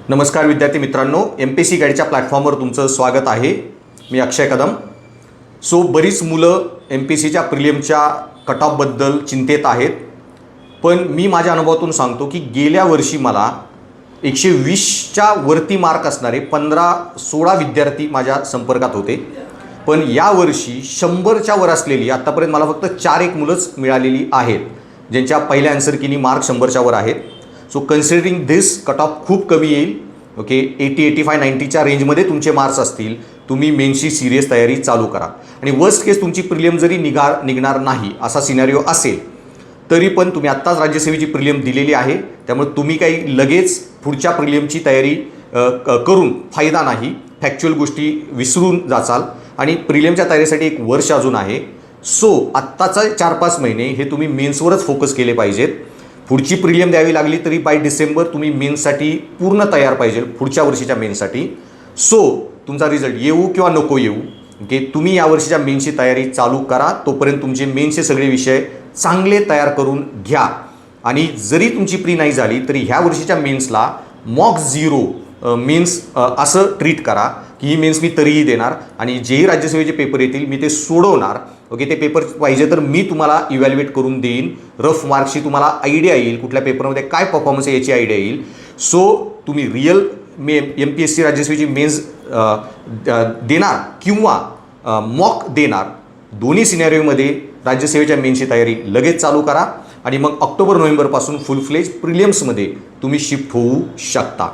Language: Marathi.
नमस्कार विद्यार्थी मित्रांनो, MPSC गाईडच्या प्लॅटफॉर्मवर तुमचं स्वागत आहे. मी अक्षय कदम. बरीच मुलं MPSCच्या प्रिलिमच्या कट ऑफबद्दल चिंतेत आहेत, पण मी माझ्या अनुभवातून सांगतो की गेल्या वर्षी मला 120च्या वरती मार्क असणारे 15-16 विद्यार्थी माझ्या संपर्कात होते, पण यावर्षी 100च्या वर असलेली आत्तापर्यंत मला फक्त 4-1 मुलंच मिळालेली आहेत, ज्यांच्या पहिल्या आन्सर कीनी मार्क 100च्या वर आहेत. कन्सिडरिंग धिस कट ऑफ खूप कमी येईल. 80, 85, 90च्या रेंजमध्ये तुमचे मार्क्स असतील. तुम्ही मेन्सची सिरियस तयारी चालू करा आणि वर्स्ट केस तुमची प्रिलिम जरी निघणार नाही असा सिनारिओ असेल तरी पण तुम्ही आत्ताच राज्यसेवेची प्रिलिम दिलेली आहे, त्यामुळे तुम्ही काही लगेच पुढच्या प्रिलिमची तयारी करून फायदा नाही. फॅक्च्युअल गोष्टी विसरून जाचाल आणि प्रिलिमच्या तयारीसाठी 1 वर्ष अजून आहे. आत्ताचा 4-5 महिने हे तुम्ही मेन्सवरच फोकस केले पाहिजेत. पुढची प्रिलिम द्यावी लागली तरी बाय डिसेंबर तुम्ही मेन्ससाठी पूर्ण तयार पाहिजे, पुढच्या वर्षीच्या मेन्ससाठी. तुमचा रिझल्ट येऊ किंवा नको येऊ, तुम्ही यावर्षीच्या मेन्सची तयारी चालू करा. तोपर्यंत तुमचे मेन्सचे सगळे विषय चांगले तयार करून घ्या आणि जरी तुमची प्री नाही झाली तरी ह्या वर्षीच्या मेन्सला मॉक 0 मेन्स असं ट्रीट करा की ही मेन्स मी तरीही देणार आणि जेही राज्यसेवेचे पेपर येतील मी ते सोडवणार. ते पेपर पाहिजे तर मी तुम्हाला इव्हॅल्युएट करून देईन. रफ मार्क्सची तुम्हाला आयडिया येईल, कुठल्या पेपरमध्ये काय परफॉर्मन्स आहे याची आयडिया येईल. तुम्ही रिअल MPSC राज्यसेवेची मेन्स देणार किंवा मॉक देणार, दोन्ही सिनॅरिओमध्ये राज्यसेवेच्या मेन्सची तयारी लगेच चालू करा आणि मग ऑक्टोबर-नोव्हेंबरपासून फुल फ्लेज प्रिलिम्समध्ये तुम्ही शिफ्ट होऊ शकता.